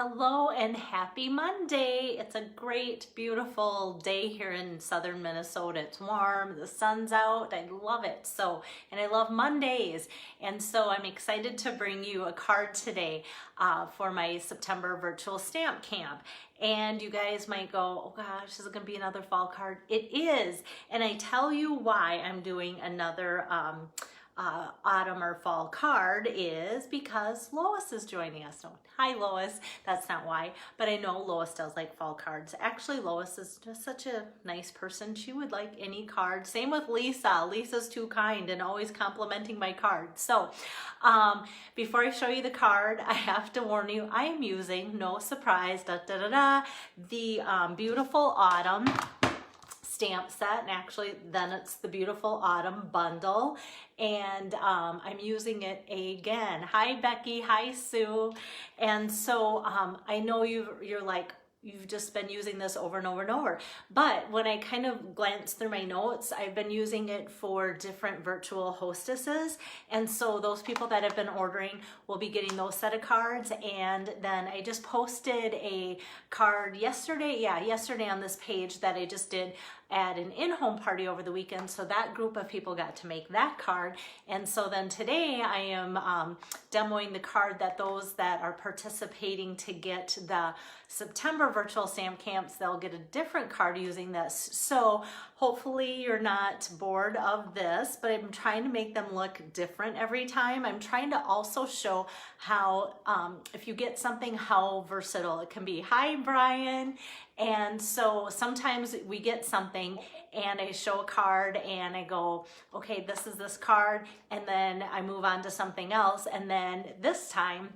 Hello and happy Monday. It's a great, beautiful day here in southern Minnesota. It's warm, the sun's out. I love it. And I love Mondays. And so I'm excited to bring you a card today for my September virtual stamp camp. And you guys might go, oh gosh, is it going to be another fall card? It is. And I tell you why I'm doing another autumn or fall card is because Lois is joining us. No, hi Lois, that's not why, but I know Lois does like fall cards. Actually, Lois is just such a nice person. She would like any card. Same with Lisa. Lisa's too kind and always complimenting my cards. So before I show you the card, I have to warn you, I am using, no surprise, the Beautiful Autumn stamp set, and actually then it's the Beautiful Autumn bundle, and I'm using it again. Hi Becky, hi Sue. And so I know you're like, you've just been using this over and over and over, but when I kind of glance through my notes, I've been using it for different virtual hostesses, and so those people that have been ordering will be getting those set of cards. And then I just posted a card yesterday on this page that I just did at an in-home party over the weekend, so that group of people got to make that card. And so then today I am demoing the card that those that are participating to get the September virtual stamp camps, they'll get a different card using this. So hopefully you're not bored of this, but I'm trying to make them look different every time. I'm trying to also show how, if you get something, how versatile it can be. Hi, Brian. And so sometimes we get something and I show a card and I go, okay, this is this card. And then I move on to something else. And then this time,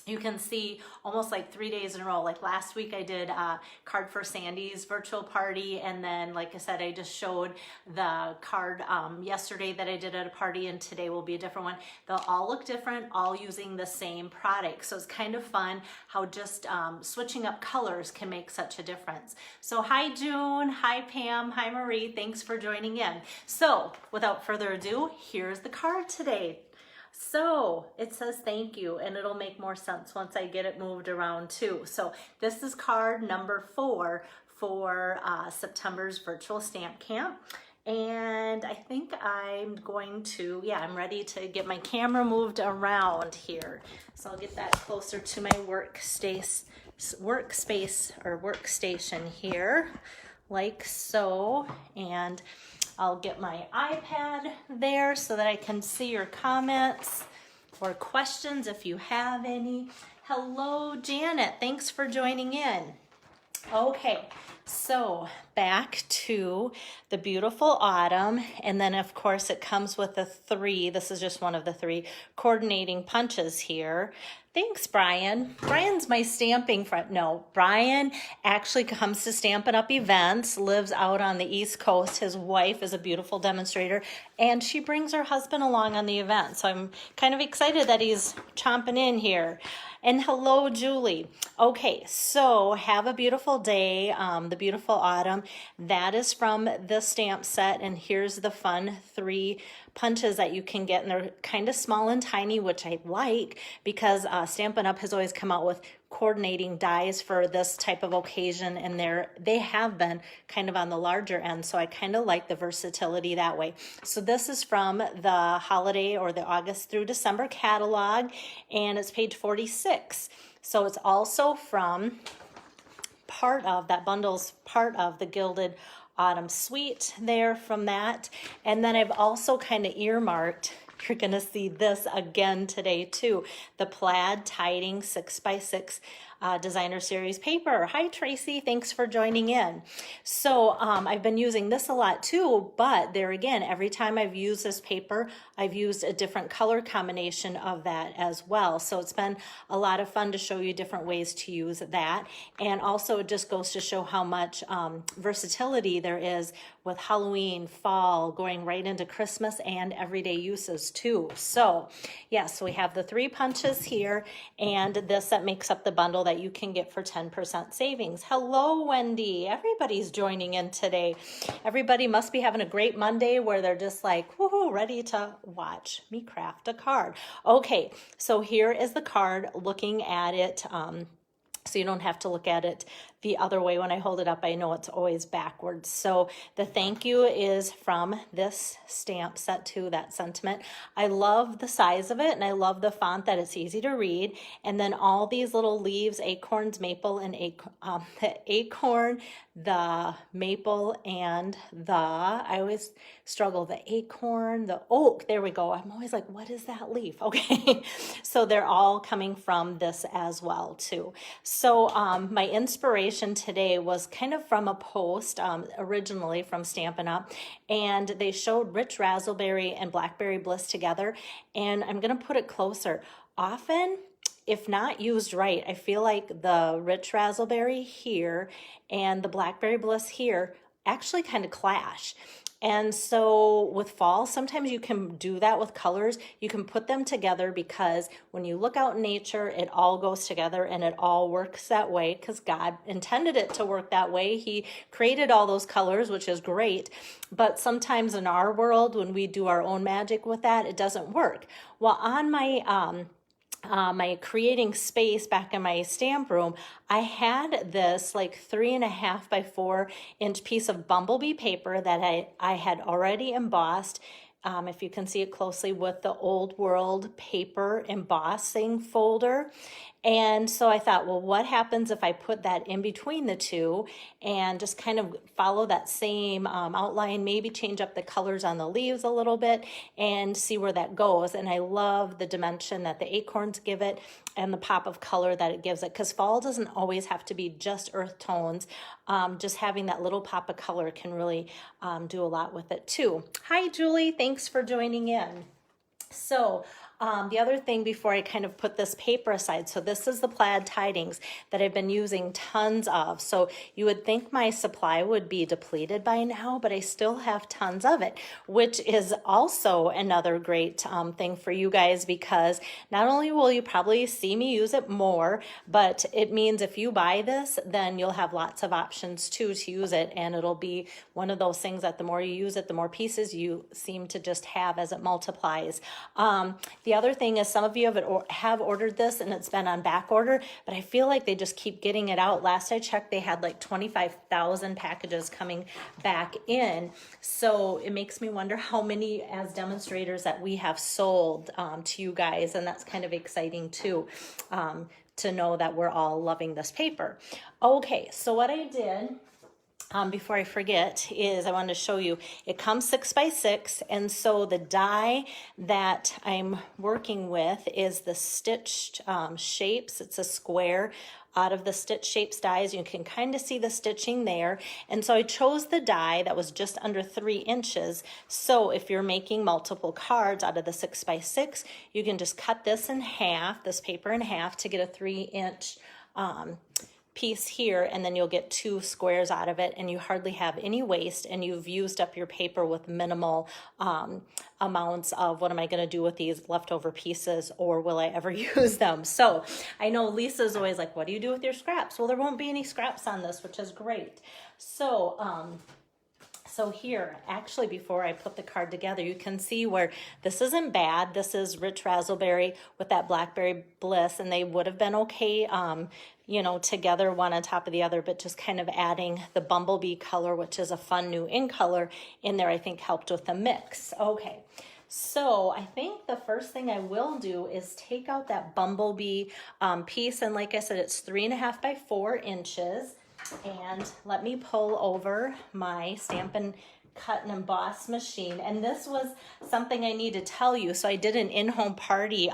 you can see almost like 3 days in a row. Like last week I did a card for Sandy's virtual party, and then like I said, I just showed the card yesterday that I did at a party, and today will be a different one. They'll all look different, all using the same product. So it's kind of fun how just switching up colors can make such a difference. So hi June, hi Pam, hi Marie, thanks for joining in. So without further ado, here's the card today. So it says thank you, and it'll make more sense once I get it moved around too. So this is card number 4 for September's virtual stamp camp. And I think I'm going to, I'm ready to get my camera moved around here. So I'll get that closer to my workspace or workstation here, like so. And I'll get my iPad there so that I can see your comments or questions if you have any. Hello, Janet. Thanks for joining in. Okay, so back to the Beautiful Autumn, and then of course it comes with the 3, this is just one of the 3 coordinating punches here. Thanks, Brian. Brian's my stamping friend. No, Brian actually comes to Stampin' Up! Events, lives out on the East Coast. His wife is a beautiful demonstrator, and she brings her husband along on the event. So I'm kind of excited that he's chomping in here. And hello, Julie. Okay, so have a beautiful day, the Beautiful Autumn. That is from the stamp set, and here's the fun 3 punches that you can get, and they're kind of small and tiny, which I like because Stampin' Up! Has always come out with coordinating dies for this type of occasion, and they have been kind of on the larger end, so I kind of like the versatility that way. So this is from the holiday or the August through December catalog, and it's page 46. So it's also from part of that bundle's part of the Gilded Autumn Suite there from that. And then I've also kind of earmarked, you're going to see this again today too, the Plaid Tiding 6x6 designer series paper. Hi Tracy, thanks for joining in. So I've been using this a lot too, but there again, every time I've used this paper, I've used a different color combination of that as well. So it's been a lot of fun to show you different ways to use that. And also it just goes to show how much versatility there is with Halloween, fall, going right into Christmas and everyday uses too. So yes, we have the 3 punches here, and this that makes up the bundle that you can get for 10% savings. Hello, Wendy. Everybody's joining in today. Everybody must be having a great Monday where they're just like, woohoo, ready to watch me craft a card. Okay, so here is the card, looking at it so you don't have to look at it the other way. When I hold it up, I know it's always backwards. So the thank you is from this stamp set too, that sentiment. I love the size of it, and I love the font that it's easy to read. And then all these little leaves, acorns, maple, and the acorn, the maple, and I always struggle, the acorn, the oak, there we go. I'm always like, what is that leaf? Okay, so they're all coming from this as well too. So my inspiration today was kind of from a post, originally from Stampin' Up, and they showed rich raspberry and blackberry bliss together, and I'm gonna put it closer. Often, if not used right, I feel like the rich raspberry here and the blackberry bliss here actually kind of clash. And so with fall, sometimes you can do that with colors. You can put them together, because when you look out in nature, it all goes together and it all works that way because God intended it to work that way. He created all those colors, which is great. But sometimes in our world, when we do our own magic with that, it doesn't work. Well, on my creating space back in my stamp room, I had this like 3.5 by 4 inch piece of bumblebee paper that I had already embossed. If you can see it closely, with the Old World paper embossing folder. And so I thought, well, what happens if I put that in between the two and just kind of follow that same outline, maybe change up the colors on the leaves a little bit and see where that goes. And I love the dimension that the acorns give it and the pop of color that it gives it, because fall doesn't always have to be just earth tones. Just having that little pop of color can really do a lot with it too. Hi, Julie. Thanks for joining in. So the other thing before I kind of put this paper aside, so this is the plaid tidings that I've been using tons of. So you would think my supply would be depleted by now, but I still have tons of it, which is also another great thing for you guys, because not only will you probably see me use it more, but it means if you buy this, then you'll have lots of options too to use it. And it'll be one of those things that the more you use it, the more pieces you seem to just have as it multiplies. The other thing is, some of you have ordered this and it's been on back order, but I feel like they just keep getting it out. Last I checked, they had like 25,000 packages coming back in. So it makes me wonder how many as demonstrators that we have sold to you guys. And that's kind of exciting too, to know that we're all loving this paper. Okay, so what I did, before I forget, is I wanted to show you, it comes 6 by 6, and so the die that I'm working with is the stitched shapes. It's a square out of the Stitch Shapes dies. You can kind of see the stitching there. And so I chose the die that was just under 3 inches. So if you're making multiple cards out of the 6 by 6, you can just cut this in half, this paper in half, to get a 3-inch piece here, and then you'll get 2 squares out of it, and you hardly have any waste, and you've used up your paper with minimal amounts of what am I going to do with these leftover pieces, or will I ever use them? So I know Lisa's always like, what do you do with your scraps? Well, there won't be any scraps on this, which is great. So so here, actually, before I put the card together, you can see where this isn't bad. This is rich raspberry with that blackberry bliss, and they would have been okay, you know, together one on top of the other, but just kind of adding the bumblebee color, which is a fun new in color in there, I think helped with the mix. Okay. So I think the first thing I will do is take out that bumblebee piece. And like I said, it's 3.5 by 4 inches. And let me pull over my Stampin' Cut and Emboss machine. And this was something I need to tell you. So I did an in-home party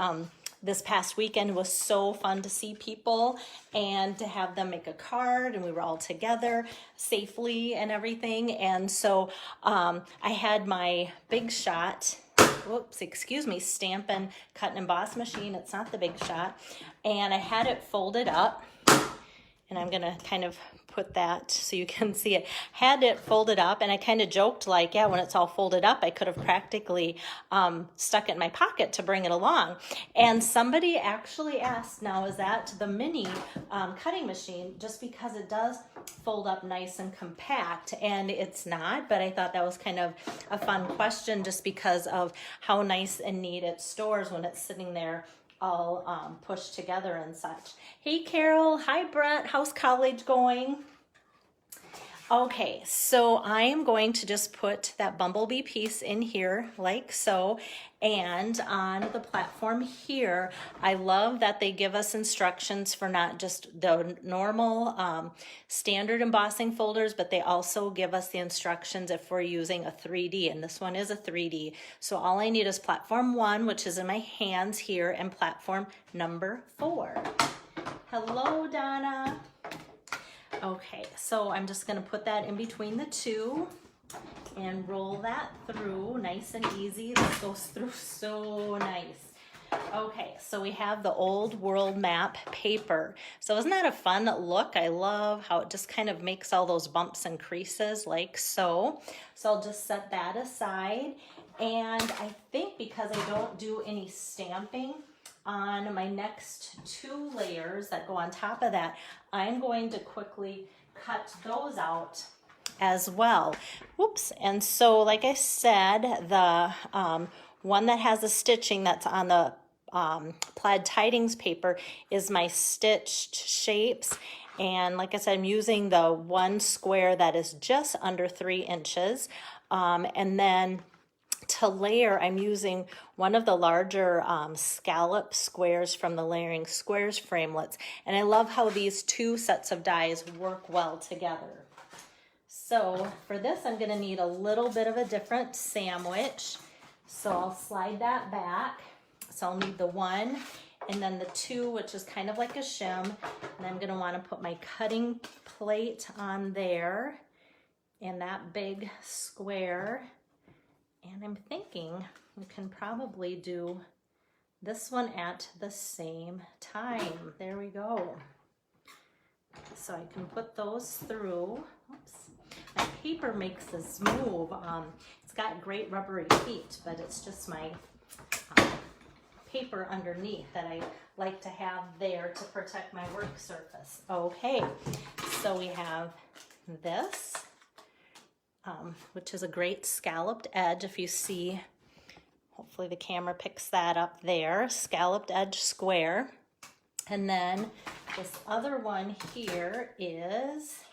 this past weekend. It was so fun to see people and to have them make a card, and we were all together safely and everything. And so I had my Big Shot, whoops, excuse me, Stampin' Cut and Emboss machine. It's not the Big Shot. And I had it folded up. And I'm going to kind of put that so you can see it. Had it folded up, and I kind of joked like, yeah, when it's all folded up, I could have practically stuck it in my pocket to bring it along. And somebody actually asked, now is that the mini cutting machine? Just because it does fold up nice and compact, and it's not, but I thought that was kind of a fun question just because of how nice and neat it stores when it's sitting there all pushed together and such. Hey Carol, hi Brett, how's college going? Okay, so I am going to just put that bumblebee piece in here like so, and on the platform here, I love that they give us instructions for not just the normal standard embossing folders, but they also give us the instructions if we're using a 3D, and this one is a 3D. So all I need is platform 1, which is in my hands here, and platform number 4. Hello, Donna. Okay, so I'm just gonna put that in between the two and roll that through nice and easy. This goes through so nice. Okay, so we have the old world map paper. So isn't that a fun look? I love how it just kind of makes all those bumps and creases like so. So I'll just set that aside. And I think because I don't do any stamping on my next 2 layers that go on top of that, I'm going to quickly cut those out as well. Whoops. And so like I said, the one that has the stitching that's on the plaid tidings paper is my stitched shapes. And like I said, I'm using the one square that is just under 3 inches. And then to layer, I'm using one of the larger scallop squares from the Layering Squares framelits. And I love how these 2 sets of dies work well together. So for this, I'm going to need a little bit of a different sandwich. So I'll slide that back. So I'll need the 1 and then the 2, which is kind of like a shim. And I'm going to want to put my cutting plate on there and that big square. And I'm thinking we can probably do this one at the same time. There we go. So I can put those through. Oops. My paper makes this move. It's got great rubbery feet, but it's just my paper underneath that I like to have there to protect my work surface. Okay, so we have this. Which is a great scalloped edge. If you see, hopefully the camera picks that up there, scalloped edge square. And then this other one here is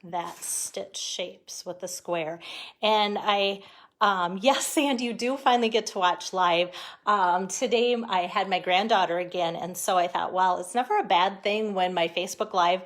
that stitch shapes with the square. And yes, Sandy, you do finally get to watch live. Today I had my granddaughter again, and so I thought, well, it's never a bad thing when my Facebook Live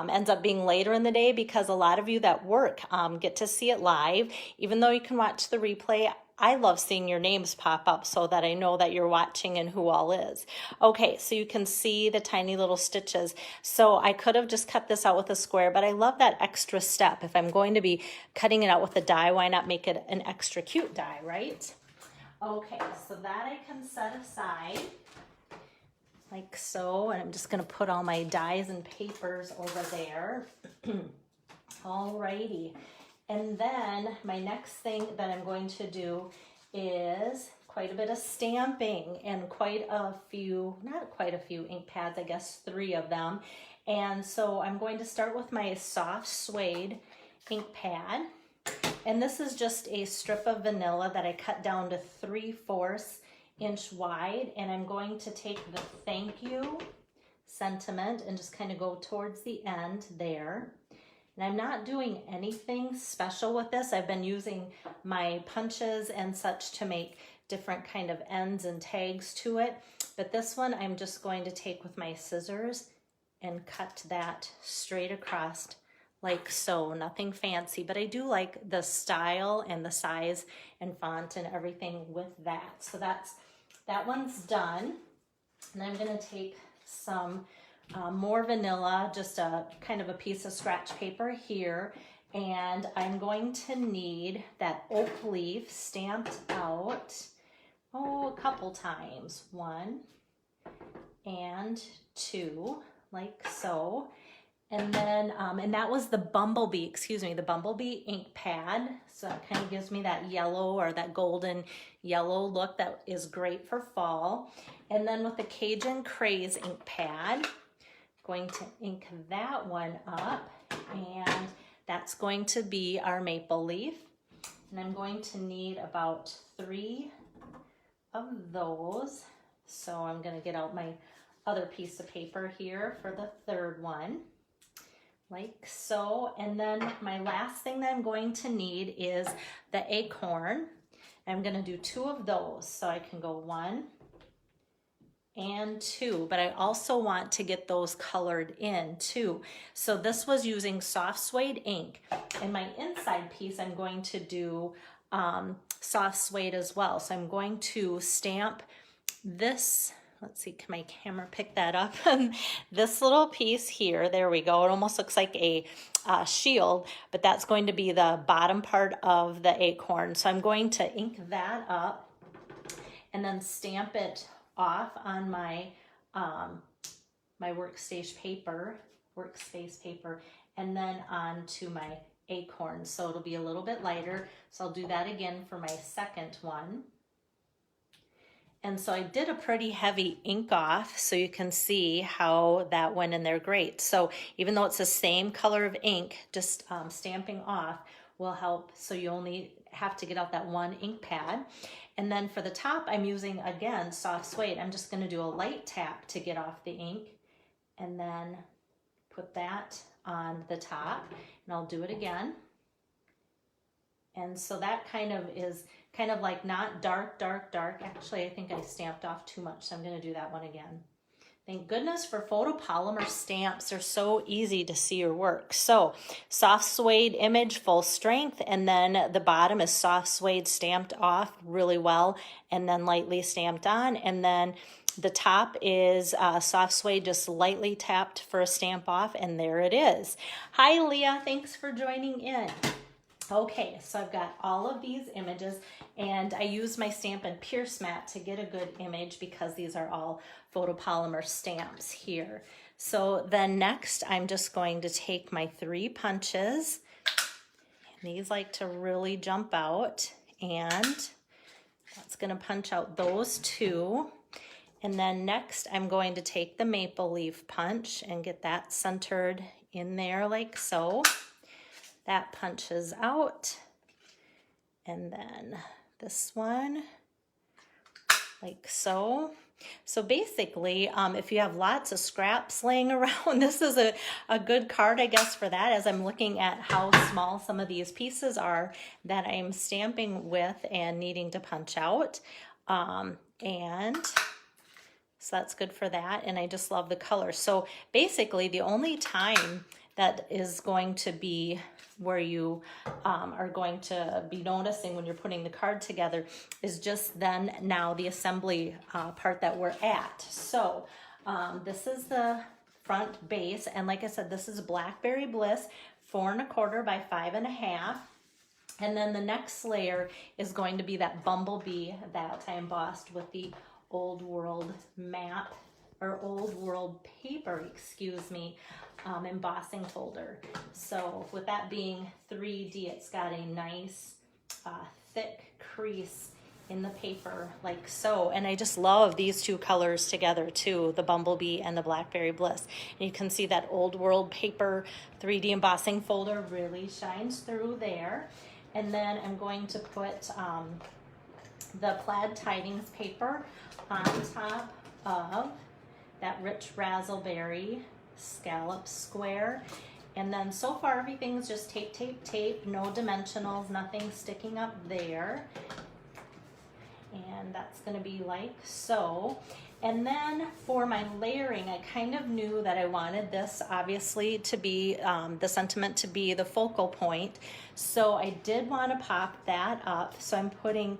ends up being later in the day, because a lot of you that work get to see it live. Even though you can watch the replay, I love seeing your names pop up so that I know that you're watching and who all is. Okay, so you can see the tiny little stitches. So I could have just cut this out with a square, but I love that extra step. If I'm going to be cutting it out with a die, why not make it an extra cute die, right? Okay, so that I can set aside like so, and I'm just gonna put all my dies and papers over there. Alrighty. And then my next thing that I'm going to do is quite a bit of stamping and quite a few, not quite a few ink pads, I guess 3 of them. And so I'm going to start with my soft suede ink pad. And this is just a strip of vanilla that I cut down to 3/4 inch wide. And I'm going to take the thank you sentiment and just kind of go towards the end there. And I'm not doing anything special with this. I've been using my punches and such to make different kind of ends and tags to it. But this one I'm just going to take with my scissors and cut that straight across like so. Nothing fancy, but I do like the style and the size and font and everything with that. So that one's done. And I'm gonna take some more vanilla, just a kind of a piece of scratch paper here, and I'm going to need that oak leaf stamped out a couple times, 1 and 2 like so. And then and that was the bumblebee, the bumblebee ink pad. So it kind of gives me that yellow or that golden yellow look that is great for fall. And then with the Cajun Craze ink pad, going to ink that one up, and that's going to be our maple leaf. And I'm going to need about 3 of those. So I'm gonna get out my other piece of paper here for the third one, like so. And then my last thing that I'm going to need is the acorn. I'm gonna do 2 of those. So I can go 1 and 2, but I also want to get those colored in too. So this was using soft suede ink. And my inside piece, I'm going to do soft suede as well. So I'm going to stamp this, let's see, can my camera pick that up? This little piece here, there we go. It almost looks like a shield, but that's going to be the bottom part of the acorn. So I'm going to ink that up and then stamp it off on my my workspace paper, and then onto my acorn. So it'll be a little bit lighter. So I'll do that again for my second one. And so I did a pretty heavy ink off, so you can see how that went in there great. So even though it's the same color of ink, just stamping off will help. So you only have to get out that 1 ink pad. And then for the top, I'm using, again, soft suede. I'm just gonna do a light tap to get off the ink and then put that on the top. And I'll do it again. And so that kind of is kind of like not dark, dark, dark. Actually, I think I stamped off too much, so I'm gonna do that one again. Thank goodness for photopolymer stamps. They're so easy to see your work. So soft suede image, full strength, and then the bottom is soft suede stamped off really well and then lightly stamped on. And then the top is soft suede, just lightly tapped for a stamp off, and there it is. Hi, Leah, thanks for joining in. Okay, so I've got all of these images, and I use my Stampin' Pierce mat to get a good image because these are all photopolymer stamps here. So then next, I'm just going to take my 3 punches. And these like to really jump out, and that's gonna punch out those 2. And then next, I'm going to take the maple leaf punch and get that centered in there like so. That punches out. And then this one, like so. So basically, if you have lots of scraps laying around, this is a good card, I guess, for that, as I'm looking at how small some of these pieces are that I'm stamping with and needing to punch out. And so that's good for that. And I just love the color. So basically, the only time that is going to be where you are going to be noticing when you're putting the card together is just then now the assembly part that we're at. So this is the front base, and like I said, this is Blackberry Bliss 4 1/4 by 5 1/2. And then the next layer is going to be that bumblebee that I embossed with the Old World map, or Old World paper, excuse me, embossing folder. So with that being 3D, it's got a nice thick crease in the paper like so. And I just love these 2 colors together too, the Bumblebee and the Blackberry Bliss. And you can see that Old World paper 3D embossing folder really shines through there. And then I'm going to put the Plaid Tidings paper on top of that rich razzleberry scallop square. And then so far everything's just tape, tape, tape, no dimensionals, nothing sticking up there. And that's gonna be like so. And then for my layering, I kind of knew that I wanted this obviously to be, the sentiment to be the focal point. So I did want to pop that up. So I'm putting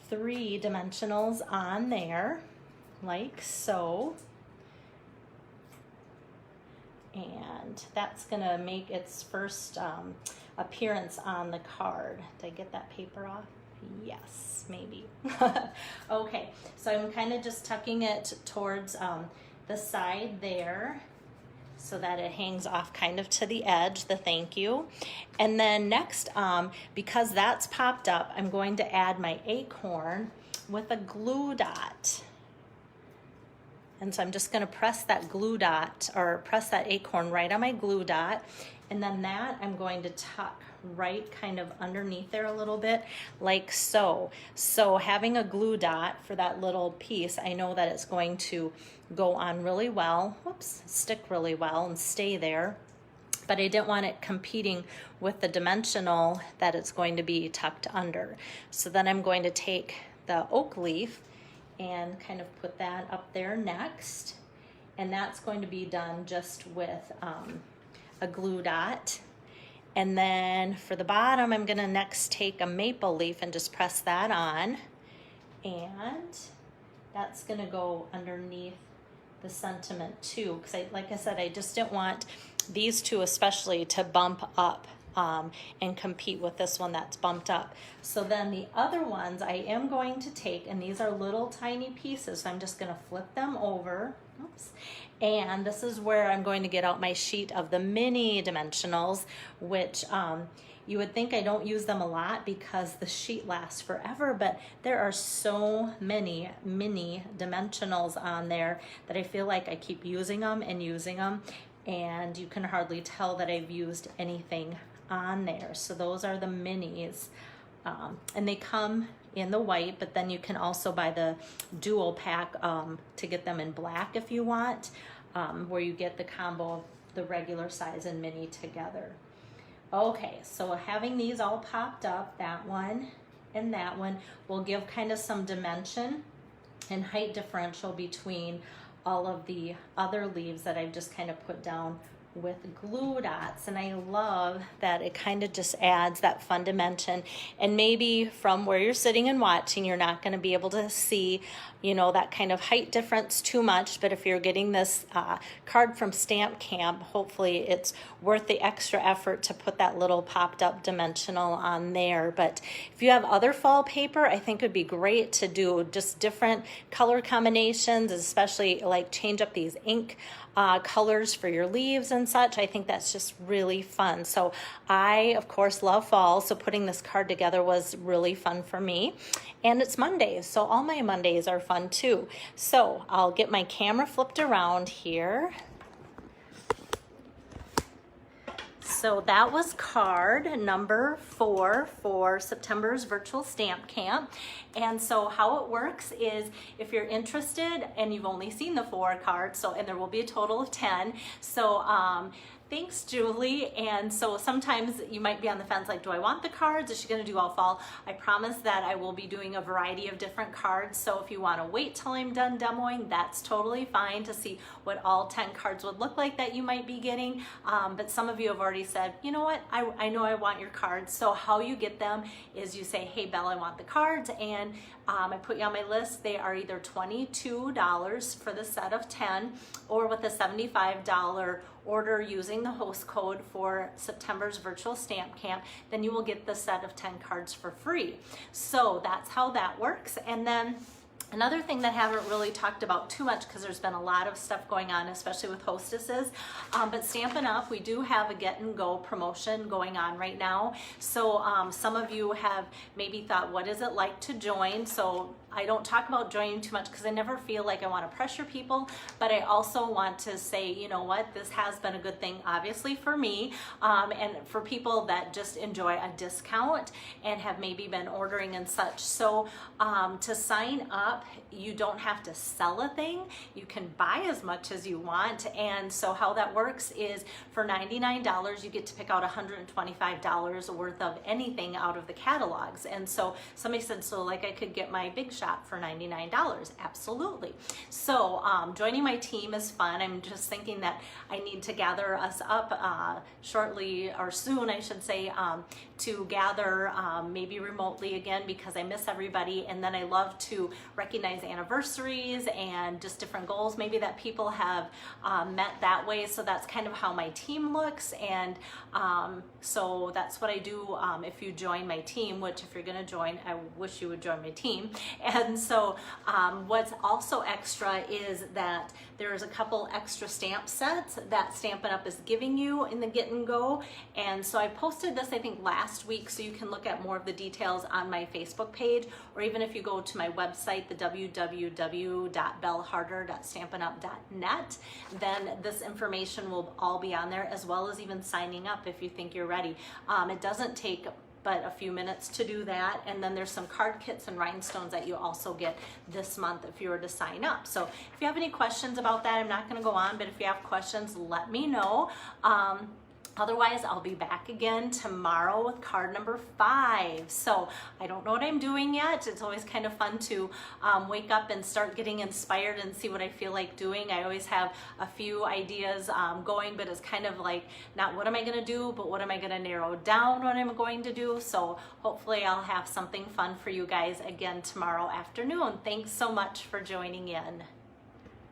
3 dimensionals on there like so. And that's gonna make its first appearance on the card. Did I get that paper off? Yes, maybe. Okay, so I'm kind of just tucking it towards the side there so that it hangs off kind of to the edge, the thank you. And then next, because that's popped up, I'm going to add my acorn with a glue dot. And so I'm just gonna press that glue dot, or press that acorn right on my glue dot. And then that I'm going to tuck right kind of underneath there a little bit, like so. So having a glue dot for that little piece, I know that it's going to go on really well, whoops, stick really well and stay there. But I didn't want it competing with the dimensional that it's going to be tucked under. So then I'm going to take the oak leaf and kind of put that up there next. And that's going to be done just with a glue dot. And then for the bottom, I'm gonna next take a maple leaf and just press that on. And that's gonna go underneath the sentiment too, because like I said, I just didn't want these two especially to bump up and compete with this one that's bumped up. So then the other ones I am going to take, and these are little tiny pieces, so I'm just gonna flip them over. Oops. And this is where I'm going to get out my sheet of the mini dimensionals, which you would think I don't use them a lot because the sheet lasts forever, but there are so many mini dimensionals on there that I feel like I keep using them, and you can hardly tell that I've used anything on there. So those are the minis, and they come in the white, but then you can also buy the dual pack to get them in black if you want, where you get the combo of the regular size and mini together. Okay, so having these all popped up, that one and that one, will give kind of some dimension and height differential between all of the other leaves that I've just kind of put down with glue dots. And I love that it kind of just adds that fun dimension. And maybe from where you're sitting and watching, you're not going to be able to see, you know, that kind of height difference too much. But if you're getting this card from Stamp Camp, hopefully it's worth the extra effort to put that little popped up dimensional on there. But if you have other fall paper, I think it would be great to do just different color combinations, especially like change up these ink colors for your leaves and such. I think that's just really fun. So I, of course, love fall, so putting this card together was really fun for me. And it's Mondays, so all my Mondays are fun too. So I'll get my camera flipped around here. So that was card number 4 for September's virtual stamp camp. And so how it works is, if you're interested and you've only seen the 4 cards, and there will be a total of 10. So thanks, Julie. And so sometimes you might be on the fence, like, do I want the cards? Is she going to do all fall? I promise that I will be doing a variety of different cards. So if you want to wait till I'm done demoing, that's totally fine, to see what all 10 cards would look like that you might be getting. But some of you have already said, you know what, I know I want your cards. So how you get them is you say, hey, Belle, I want the cards. And I put you on my list. They are either $22 for the set of 10, or with a $75 order using the host code for September's virtual stamp camp, then you will get the set of 10 cards for free. So that's how that works. And then another thing that I haven't really talked about too much, because there's been a lot of stuff going on, especially with hostesses, but Stampin' Up, we do have a get and go promotion going on right now. So some of you have maybe thought, what is it like to join? So I don't talk about joining too much because I never feel like I want to pressure people, but I also want to say, you know what, this has been a good thing, obviously, for me, and for people that just enjoy a discount and have maybe been ordering and such. So to sign up, you don't have to sell a thing. You can buy as much as you want. And so how that works is, for $99, you get to pick out $125 worth of anything out of the catalogs. And so somebody said, so like I could get my Big Shot for $99. Absolutely. So joining my team is fun. I'm just thinking that I need to gather us up shortly, or soon I should say, to gather maybe remotely again, because I miss everybody. And then I love to recognize anniversaries and just different goals maybe that people have met that way. So that's kind of how my team looks. And so that's what I do if you join my team, which if you're going to join, I wish you would join my team. And so what's also extra is that there's a couple extra stamp sets that Stampin' Up! Is giving you in the Get and Go. And so I posted this, I think, last week, so you can look at more of the details on my Facebook page, or even if you go to my website, the www.belleharder.stampinup.net, then this information will all be on there, as well as even signing up if you think you're ready. It doesn't take but a few minutes to do that. And then there's some card kits and rhinestones that you also get this month if you were to sign up. So if you have any questions about that, I'm not gonna go on, but if you have questions, let me know. Otherwise, I'll be back again tomorrow with card number 5. So I don't know what I'm doing yet. It's always kind of fun to wake up and start getting inspired and see what I feel like doing. I always have a few ideas going, but it's kind of like not what am I going to do, but what am I going to narrow down what I'm going to do. So hopefully I'll have something fun for you guys again tomorrow afternoon. Thanks so much for joining in.